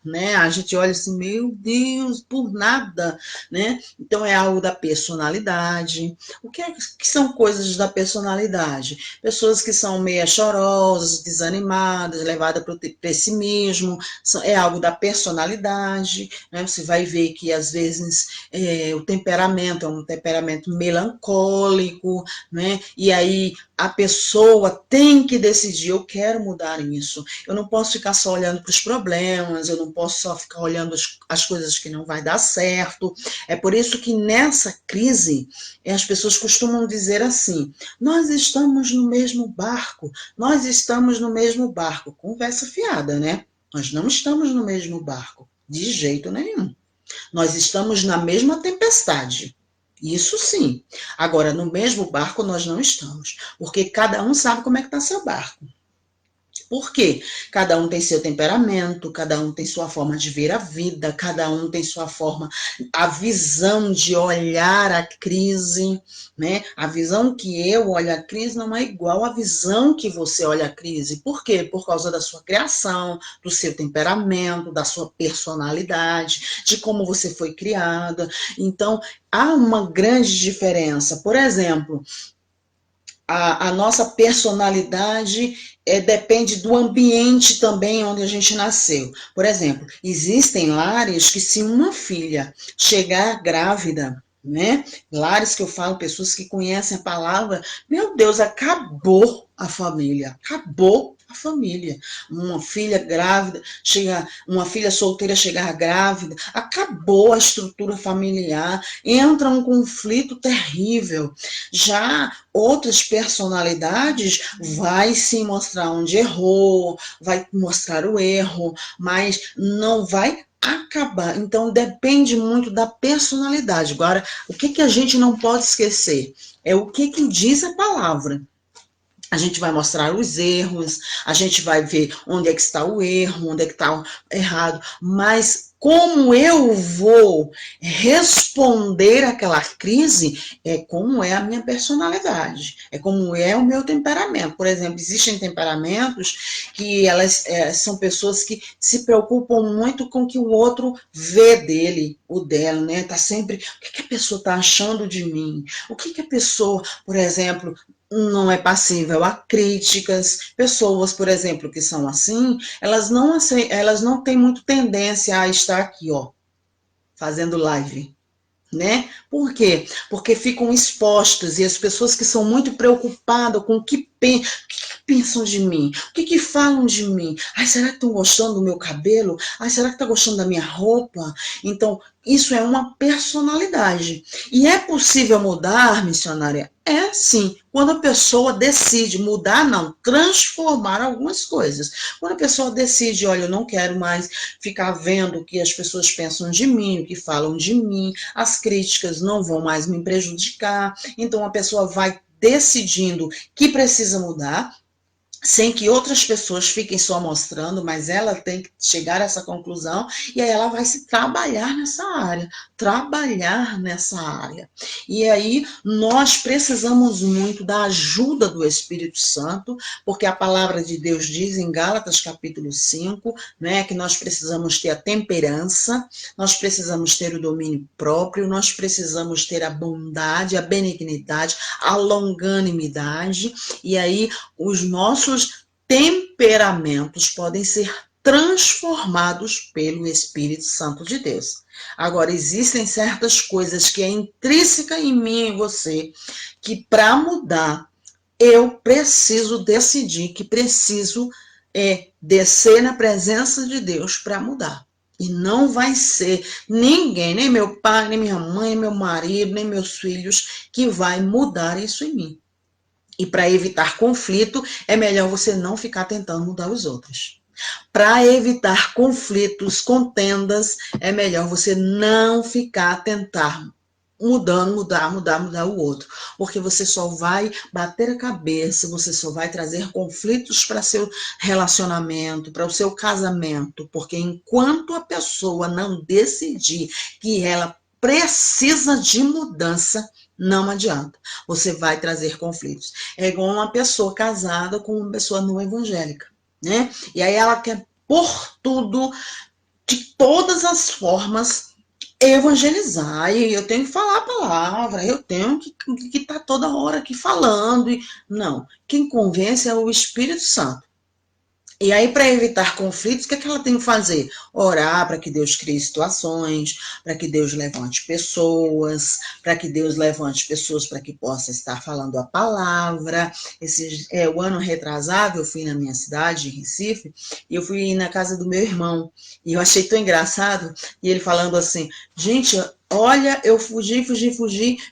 né? A gente olha assim, meu Deus, por nada, né? Então é algo da personalidade. O que, que são coisas da personalidade? Pessoas que são meio chorosas, desanimadas, levadas para o pessimismo, é algo da personalidade, né? Você vai ver que às vezes o temperamento é um temperamento melancólico, né? E aí a pessoa tem que decidir, eu quero mudar isso. Eu não posso ficar só olhando para os problemas, eu não posso só ficar olhando as coisas que não vai dar certo. É por isso que nessa crise, as pessoas costumam dizer assim, nós estamos no mesmo barco, nós estamos no mesmo barco. Conversa fiada, né? Nós não estamos no mesmo barco, de jeito nenhum. Nós estamos na mesma tempestade. Isso sim. Agora, no mesmo barco nós não estamos, porque cada um sabe como é que está seu barco. Por quê? Cada um tem seu temperamento, cada um tem sua forma de ver a vida, cada um tem sua forma, a visão de olhar a crise, né? A visão que eu olho a crise não é igual à visão que você olha a crise. Por quê? Por causa da sua criação, do seu temperamento, da sua personalidade, de como você foi criada. Então, há uma grande diferença. Por exemplo, a nossa personalidade depende do ambiente também onde a gente nasceu. Por exemplo, existem lares que se uma filha chegar grávida, né? Lares que eu falo, pessoas que conhecem a palavra, meu Deus, acabou a família, acabou a família. Uma filha grávida, uma filha solteira chegar grávida, acabou a estrutura familiar, entra um conflito terrível. Já outras personalidades vai sim mostrar onde errou, vai mostrar o erro, mas não vai acabar. Então depende muito da personalidade. Agora, o que a gente não pode esquecer é o que diz a palavra. A gente vai mostrar os erros, a gente vai ver onde é que está o erro, onde é que está o errado, mas como eu vou responder àquela crise é como é a minha personalidade, é como é o meu temperamento. Por exemplo, existem temperamentos que elas são pessoas que se preocupam muito com o que o outro vê dele, o dela, né? Tá sempre, o que a pessoa está achando de mim? O que a pessoa, por exemplo, não é passível a críticas. Pessoas, por exemplo, que são assim, elas não têm muito tendência a estar aqui, ó, fazendo live, né? Por quê? Porque ficam expostas e as pessoas que são muito preocupadas com o que pensam de mim? O que falam de mim? Ai, será que estão gostando do meu cabelo? Ai, será que estão gostando da minha roupa? Então, isso é uma personalidade. E é possível mudar, missionária? É sim. Quando a pessoa decide mudar, não, transformar algumas coisas. Quando a pessoa decide, olha, eu não quero mais ficar vendo o que as pessoas pensam de mim, o que falam de mim, as críticas não vão mais me prejudicar. Então, a pessoa vai decidindo que precisa mudar, sem que outras pessoas fiquem só mostrando, mas ela tem que chegar a essa conclusão e aí ela vai se trabalhar nessa área. E aí nós precisamos muito da ajuda do Espírito Santo, porque a palavra de Deus diz em Gálatas capítulo 5, né, que nós precisamos ter a temperança, nós precisamos ter o domínio próprio, nós precisamos ter a bondade, a benignidade, a longanimidade, e aí os nossos temperamentos podem ser transformados pelo Espírito Santo de Deus. Agora, existem certas coisas que é intrínseca em mim e em você, que para mudar, eu preciso decidir que preciso descer na presença de Deus para mudar. E não vai ser ninguém, nem meu pai, nem minha mãe, nem meu marido, nem meus filhos, que vai mudar isso em mim. E para evitar conflito, é melhor você não ficar tentando mudar os outros. Para evitar conflitos, contendas, é melhor você não ficar mudar o outro. Porque você só vai bater a cabeça, você só vai trazer conflitos para seu relacionamento, para o seu casamento. Porque enquanto a pessoa não decidir que ela precisa de mudança, não adianta. Você vai trazer conflitos. É igual uma pessoa casada com uma pessoa não evangélica, né? E aí ela quer por tudo, de todas as formas, evangelizar, e eu tenho que falar a palavra, eu tenho que estar toda hora aqui falando. Não, quem convence é o Espírito Santo. E aí, para evitar conflitos, o que é que ela tem que fazer? Orar para que Deus crie situações, para que Deus levante pessoas, para que possa estar falando a palavra. O ano retrasado, eu fui na minha cidade, em Recife, e eu fui na casa do meu irmão. E eu achei tão engraçado, e ele falando assim, gente, olha, eu fugi,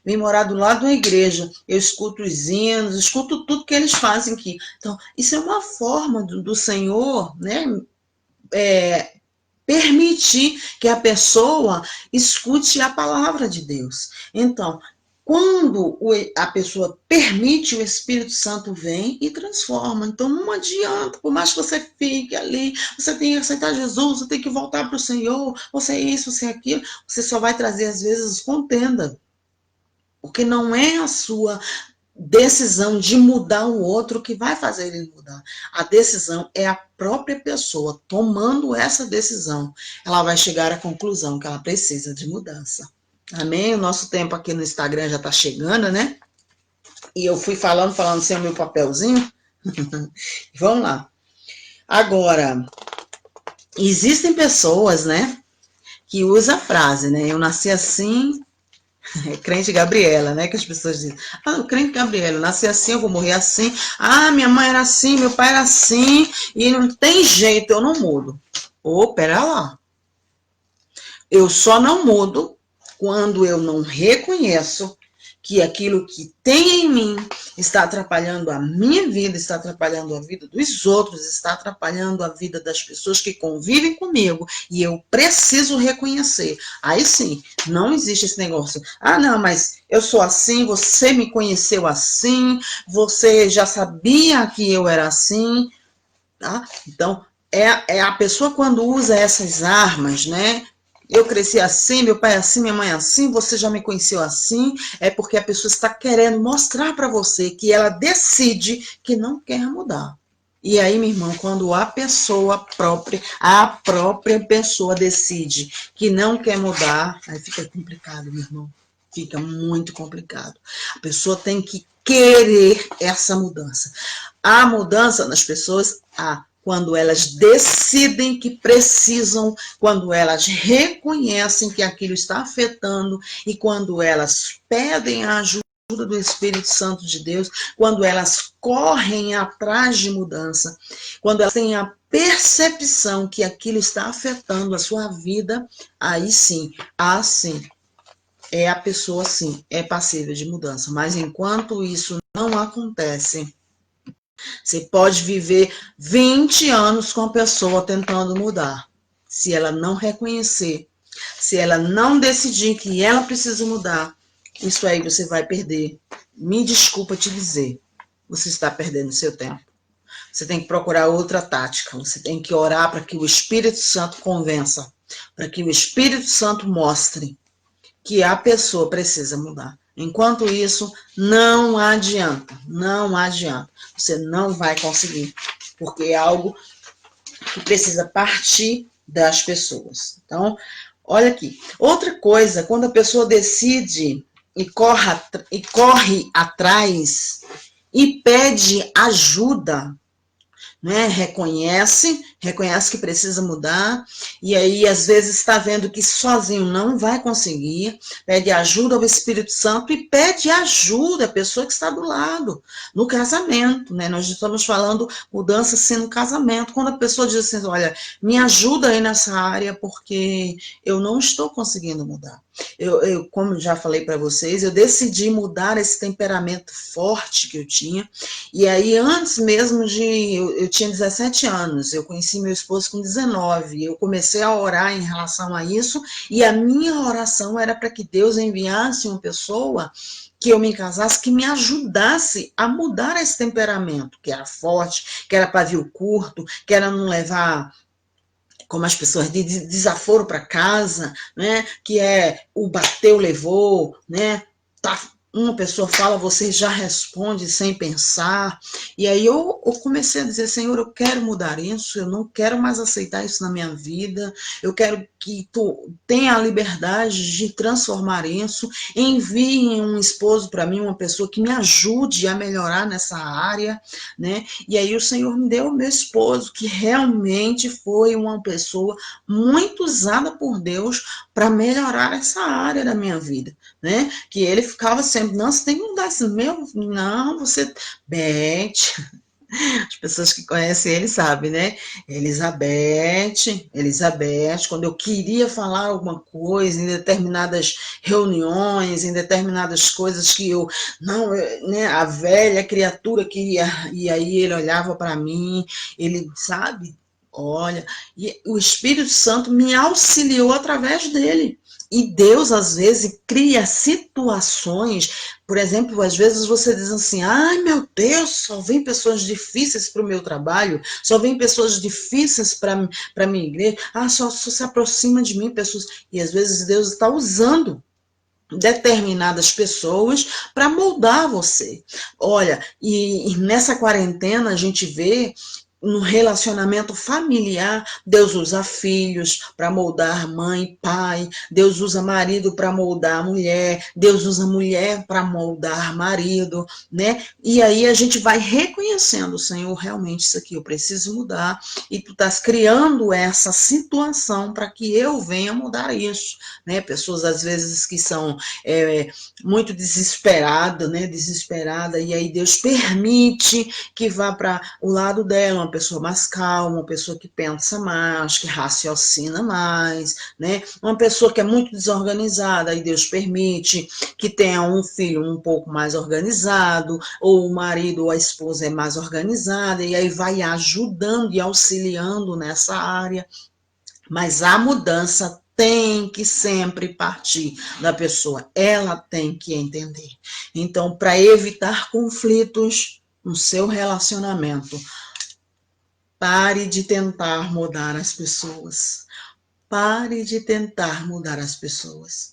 vim morar do lado da igreja. Eu escuto os hinos, escuto tudo que eles fazem aqui. Então, isso é uma forma do Senhor, né? Permitir que a pessoa escute a palavra de Deus. Então, quando a pessoa permite, o Espírito Santo vem e transforma. Então, não adianta, por mais que você fique ali, você tem que aceitar Jesus, você tem que voltar para o Senhor, você é isso, você é aquilo, você só vai trazer, às vezes, contenda. Porque não é a sua decisão de mudar o outro que vai fazer ele mudar. A decisão é a própria pessoa tomando essa decisão. Ela vai chegar à conclusão que ela precisa de mudança. Amém? O nosso tempo aqui no Instagram já está chegando, né? E eu fui falando sem o meu papelzinho. Vamos lá. Agora, existem pessoas, né, que usam a frase, né? Eu nasci assim. Crente Gabriela, né? Que as pessoas dizem. Ah, o crente Gabriela, eu nasci assim, eu vou morrer assim. Ah, minha mãe era assim, meu pai era assim, e não tem jeito, eu não mudo. Pera lá. Eu só não mudo quando eu não reconheço que aquilo que tem em mim está atrapalhando a minha vida, está atrapalhando a vida dos outros, está atrapalhando a vida das pessoas que convivem comigo, e eu preciso reconhecer. Aí sim, não existe esse negócio. Ah, não, mas eu sou assim, você me conheceu assim, você já sabia que eu era assim, tá? Então, é a pessoa quando usa essas armas, né? Eu cresci assim, meu pai assim, minha mãe assim, você já me conheceu assim, é porque a pessoa está querendo mostrar para você que ela decide que não quer mudar. E aí, minha irmã, quando a própria pessoa decide que não quer mudar, aí fica complicado, meu irmão. Fica muito complicado. A pessoa tem que querer essa mudança. A mudança nas pessoas, quando elas decidem que precisam, quando elas reconhecem que aquilo está afetando e quando elas pedem a ajuda do Espírito Santo de Deus, quando elas correm atrás de mudança, quando elas têm a percepção que aquilo está afetando a sua vida, aí sim, a pessoa sim, é passível de mudança. Mas enquanto isso não acontece, você pode viver 20 anos com a pessoa tentando mudar. Se ela não reconhecer, se ela não decidir que ela precisa mudar, isso aí você vai perder. Me desculpa te dizer, você está perdendo seu tempo. Você tem que procurar outra tática. Você tem que orar para que o Espírito Santo convença, para que o Espírito Santo mostre que a pessoa precisa mudar. Enquanto isso, não adianta, não adianta. Você não vai conseguir, porque é algo que precisa partir das pessoas. Então, olha aqui. Outra coisa, quando a pessoa decide e corre atrás e pede ajuda, né? Reconhece que precisa mudar, e aí às vezes está vendo que sozinho não vai conseguir, pede ajuda ao Espírito Santo e pede ajuda à pessoa que está do lado, no casamento, né? Nós estamos falando mudança assim no casamento, quando a pessoa diz assim, olha, me ajuda aí nessa área porque eu não estou conseguindo mudar. Como já falei para vocês, eu decidi mudar esse temperamento forte que eu tinha, e aí antes mesmo eu tinha 17 anos, eu conheci conheci meu esposo com 19. Eu comecei a orar em relação a isso, e a minha oração era para que Deus enviasse uma pessoa que eu me casasse, que me ajudasse a mudar esse temperamento, que era forte, que era pavio curto, que era não levar, como as pessoas dizem, desaforo para casa, né? Que é o bateu, levou, né? Tá, uma pessoa fala, você já responde sem pensar. E aí eu comecei a dizer, Senhor, eu quero mudar isso, eu não quero mais aceitar isso na minha vida, eu quero que tu tenha a liberdade de transformar isso, envie um esposo para mim, uma pessoa que me ajude a melhorar nessa área, né? E aí o Senhor me deu o meu esposo, que realmente foi uma pessoa muito usada por Deus para melhorar essa área da minha vida, né? Que ele ficava sempre, não, você tem que mudar isso, meu, não, você, Beth, as pessoas que conhecem ele sabem, né? Elizabeth, quando eu queria falar alguma coisa em determinadas reuniões, em determinadas coisas que eu, não, né, a velha criatura queria, e aí ele olhava para mim, ele, sabe, olha, e o Espírito Santo me auxiliou através dele. E Deus, às vezes, cria situações, por exemplo, às vezes você diz assim, ai meu Deus, só vem pessoas difíceis para o meu trabalho, só vem pessoas difíceis para a minha igreja, só se aproxima de mim pessoas, e às vezes Deus está usando determinadas pessoas para moldar você. Olha, e nessa quarentena a gente vê no relacionamento familiar, Deus usa filhos para moldar mãe e pai, Deus usa marido para moldar mulher, Deus usa mulher para moldar marido, né? E aí a gente vai reconhecendo, Senhor, realmente isso aqui eu preciso mudar, e tu estás criando essa situação para que eu venha mudar isso, né? Pessoas às vezes que são muito desesperada, né? Desesperada, e aí Deus permite que vá para o lado dela, uma pessoa mais calma, uma pessoa que pensa mais, que raciocina mais, né? Uma pessoa que é muito desorganizada, e Deus permite que tenha um filho um pouco mais organizado, ou o marido ou a esposa é mais organizada, e aí vai ajudando e auxiliando nessa área. Mas a mudança tem que sempre partir da pessoa, ela tem que entender. Então, para evitar conflitos no seu relacionamento, pare de tentar mudar as pessoas. Pare de tentar mudar as pessoas.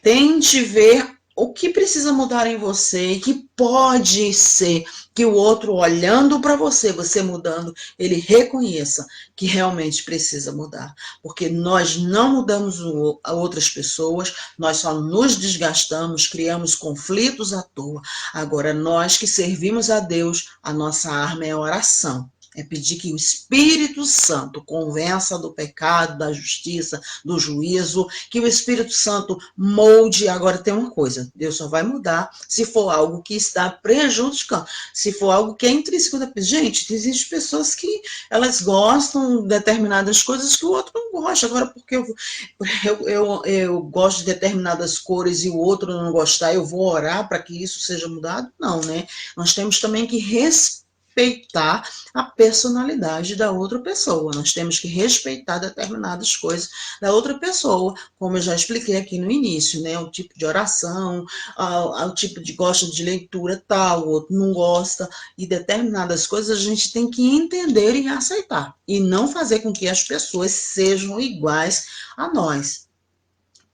Tente ver o que precisa mudar em você, e que pode ser que o outro, olhando para você, você mudando, ele reconheça que realmente precisa mudar. Porque nós não mudamos outras pessoas, nós só nos desgastamos, criamos conflitos à toa. Agora, nós que servimos a Deus, a nossa arma é a oração. É pedir que o Espírito Santo convença do pecado, da justiça, do juízo, que o Espírito Santo molde. Agora tem uma coisa, Deus só vai mudar se for algo que está prejudicando, se for algo que é intrínseco da pessoa. Gente, existem pessoas que elas gostam de determinadas coisas que o outro não gosta. Agora, porque eu gosto de determinadas cores e o outro não gostar, eu vou orar para que isso seja mudado? Não, né? Nós temos também que respeitar a personalidade da outra pessoa. Nós temos que respeitar determinadas coisas da outra pessoa, como eu já expliquei aqui no início, né? O tipo de oração, o tipo de gosta de leitura tal, o outro não gosta, e determinadas coisas a gente tem que entender e aceitar, e não fazer com que as pessoas sejam iguais a nós.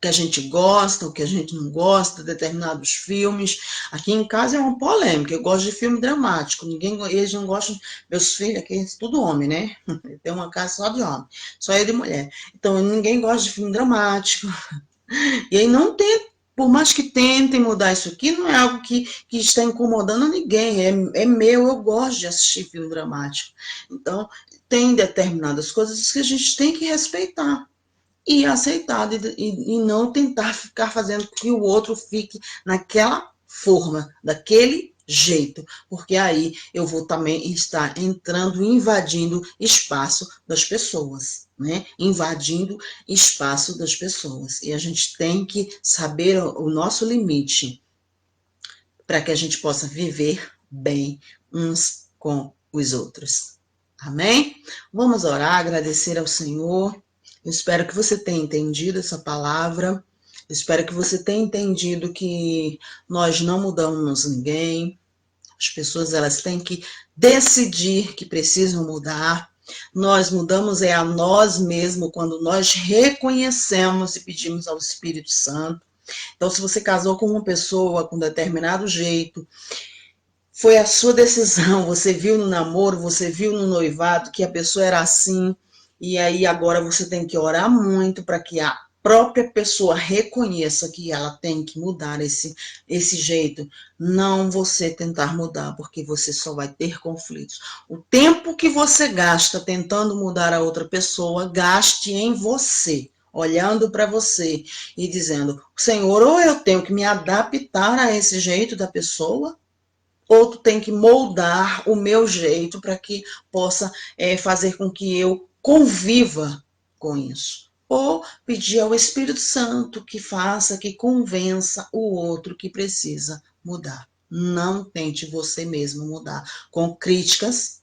Que a gente gosta, o que a gente não gosta, determinados filmes. Aqui em casa é uma polêmica, eu gosto de filme dramático, eles não gostam, meus filhos aqui, é tudo homem, né? Tem uma casa só de homem, só eu de mulher. Então, ninguém gosta de filme dramático. E aí não tem, por mais que tentem mudar isso aqui, não é algo que está incomodando ninguém, é meu, eu gosto de assistir filme dramático. Então, tem determinadas coisas que a gente tem que respeitar e aceitar, e não tentar ficar fazendo que o outro fique naquela forma, daquele jeito, porque aí eu vou também estar entrando, invadindo espaço das pessoas, né? Invadindo espaço das pessoas. E a gente tem que saber o nosso limite para que a gente possa viver bem uns com os outros. Amém? Vamos orar, agradecer ao Senhor. Eu espero que você tenha entendido essa palavra. Eu espero que você tenha entendido que nós não mudamos ninguém. As pessoas, elas têm que decidir que precisam mudar. Nós mudamos a nós mesmos quando nós reconhecemos e pedimos ao Espírito Santo. Então, se você casou com uma pessoa com determinado jeito, foi a sua decisão, você viu no namoro, você viu no noivado que a pessoa era assim, e aí agora você tem que orar muito para que a própria pessoa reconheça que ela tem que mudar esse jeito. Não você tentar mudar, porque você só vai ter conflitos. O tempo que você gasta tentando mudar a outra pessoa, gaste em você, olhando para você e dizendo, Senhor, ou eu tenho que me adaptar a esse jeito da pessoa, ou tu tem que moldar o meu jeito para que possa fazer com que eu conviva com isso. Ou pedir ao Espírito Santo que faça, que convença o outro que precisa mudar. Não tente você mesmo mudar com críticas,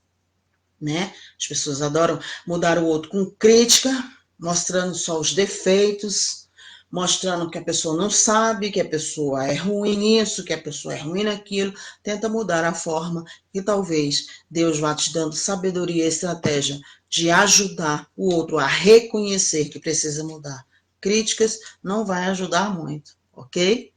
né? As pessoas adoram mudar o outro com crítica, mostrando só os defeitos, mostrando que a pessoa não sabe, que a pessoa é ruim nisso, que a pessoa é ruim naquilo. Tenta mudar a forma que talvez Deus vá te dando sabedoria e estratégia de ajudar o outro a reconhecer que precisa mudar. Críticas não vai ajudar muito, ok?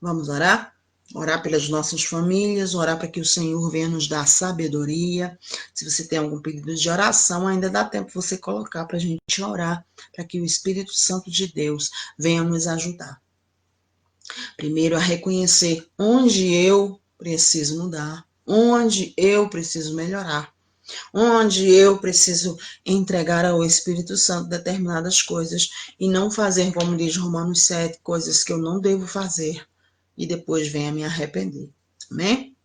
Vamos orar? Orar pelas nossas famílias, orar para que o Senhor venha nos dar sabedoria. Se você tem algum pedido de oração, ainda dá tempo você colocar para a gente orar, para que o Espírito Santo de Deus venha nos ajudar. Primeiro, a reconhecer onde eu preciso mudar, onde eu preciso melhorar, onde eu preciso entregar ao Espírito Santo determinadas coisas e não fazer, como diz Romanos 7, coisas que eu não devo fazer e depois venha me arrepender. Amém?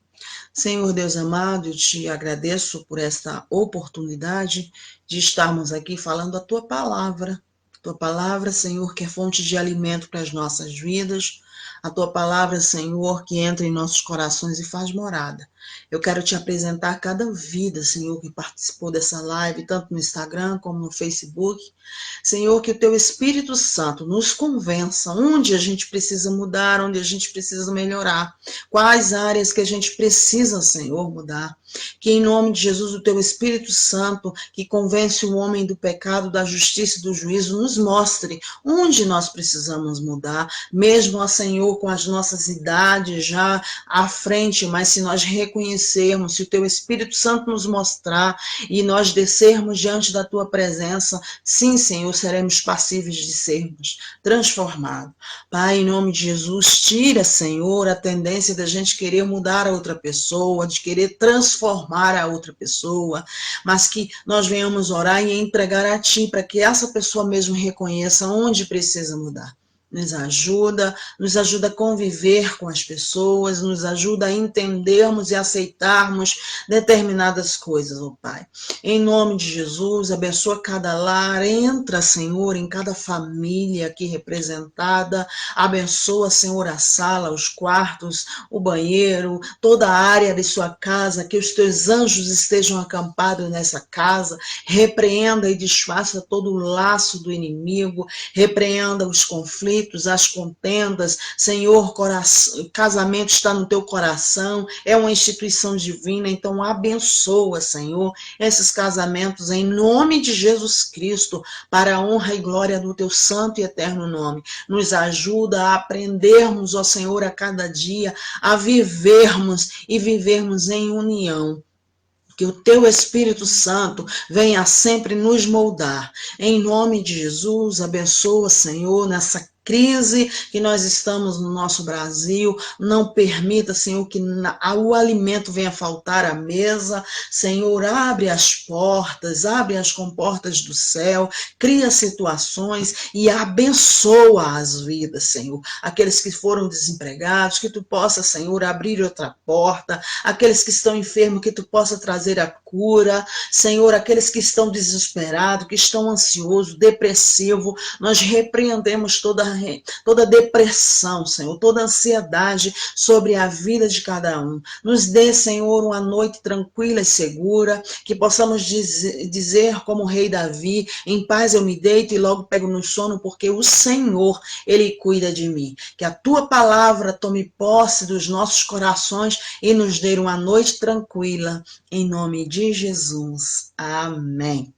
Senhor Deus amado, eu te agradeço por esta oportunidade de estarmos aqui falando a tua palavra. Tua palavra, Senhor, que é fonte de alimento para as nossas vidas. A tua palavra, Senhor, que entra em nossos corações e faz morada. Eu quero te apresentar cada vida, Senhor, que participou dessa live, tanto no Instagram como no Facebook. Senhor, que o teu Espírito Santo nos convença onde a gente precisa mudar, onde a gente precisa melhorar, quais áreas que a gente precisa, Senhor, mudar. Que em nome de Jesus, o teu Espírito Santo, que convence o homem do pecado, da justiça e do juízo, nos mostre onde nós precisamos mudar, mesmo, ó Senhor, com as nossas idades já à frente, mas se nós reconhecermos, se o teu Espírito Santo nos mostrar e nós descermos diante da tua presença, sim, Senhor, seremos passíveis de sermos transformados. Pai, em nome de Jesus, tira, Senhor, a tendência da gente querer mudar a outra pessoa, de querer transformar a outra pessoa, mas que nós venhamos orar e entregar a Ti, para que essa pessoa mesmo reconheça onde precisa mudar. Nos ajuda a conviver com as pessoas, nos ajuda a entendermos e aceitarmos determinadas coisas, ó Pai. Em nome de Jesus, abençoa cada lar, entra, Senhor, em cada família aqui representada, abençoa, Senhor, a sala, os quartos, o banheiro, toda a área de sua casa, que os teus anjos estejam acampados nessa casa, repreenda e desfaça todo o laço do inimigo, repreenda os conflitos, as contendas, Senhor, casamento está no teu coração, é uma instituição divina, então abençoa, Senhor, esses casamentos em nome de Jesus Cristo, para a honra e glória do teu santo e eterno nome. Nos ajuda a aprendermos, ó Senhor, a cada dia, a vivermos e vivermos em união. Que o teu Espírito Santo venha sempre nos moldar. Em nome de Jesus, abençoa, Senhor, nessa crise que nós estamos no nosso Brasil. Não permita, Senhor, que o alimento venha faltar à mesa. Senhor, abre as portas, abre as comportas do céu, cria situações e abençoa as vidas, Senhor. Aqueles que foram desempregados, que tu possa, Senhor, abrir outra porta. Aqueles que estão enfermos, que tu possa trazer a cura. Senhor, aqueles que estão desesperados, que estão ansiosos, depressivos, nós repreendemos toda toda depressão, Senhor, toda ansiedade sobre a vida de cada um. Nos dê, Senhor, uma noite tranquila e segura, que possamos dizer como o rei Davi, em paz eu me deito e logo pego no sono, porque o Senhor, Ele cuida de mim. Que a Tua palavra tome posse dos nossos corações e nos dê uma noite tranquila, em nome de Jesus. Amém.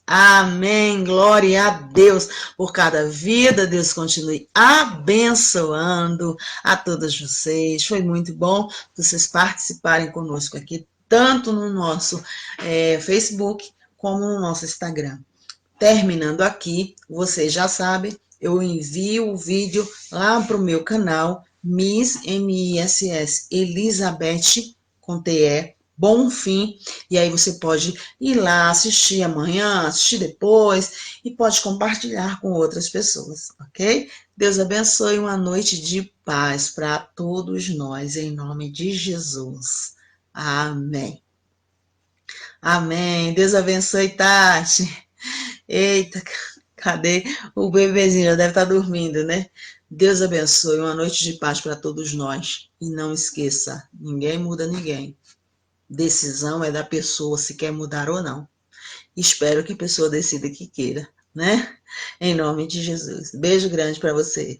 Amém, glória a Deus por cada vida. Deus continue abençoando a todos vocês. Foi muito bom vocês participarem conosco aqui, tanto no nosso Facebook como no nosso Instagram. Terminando aqui, vocês já sabem, eu envio o vídeo lá para o meu canal, Miss M-I-S-S, Elizabeth, com T-E, Bonfim, e aí você pode ir lá assistir amanhã, assistir depois, e pode compartilhar com outras pessoas, ok? Deus abençoe, uma noite de paz para todos nós, em nome de Jesus. Amém. Amém. Deus abençoe, Tati. Eita, cadê o bebezinho? Já deve estar dormindo, né? Deus abençoe, uma noite de paz para todos nós. E não esqueça, ninguém muda ninguém. Decisão é da pessoa se quer mudar ou não. Espero que a pessoa decida que queira, né? Em nome de Jesus. Beijo grande para você.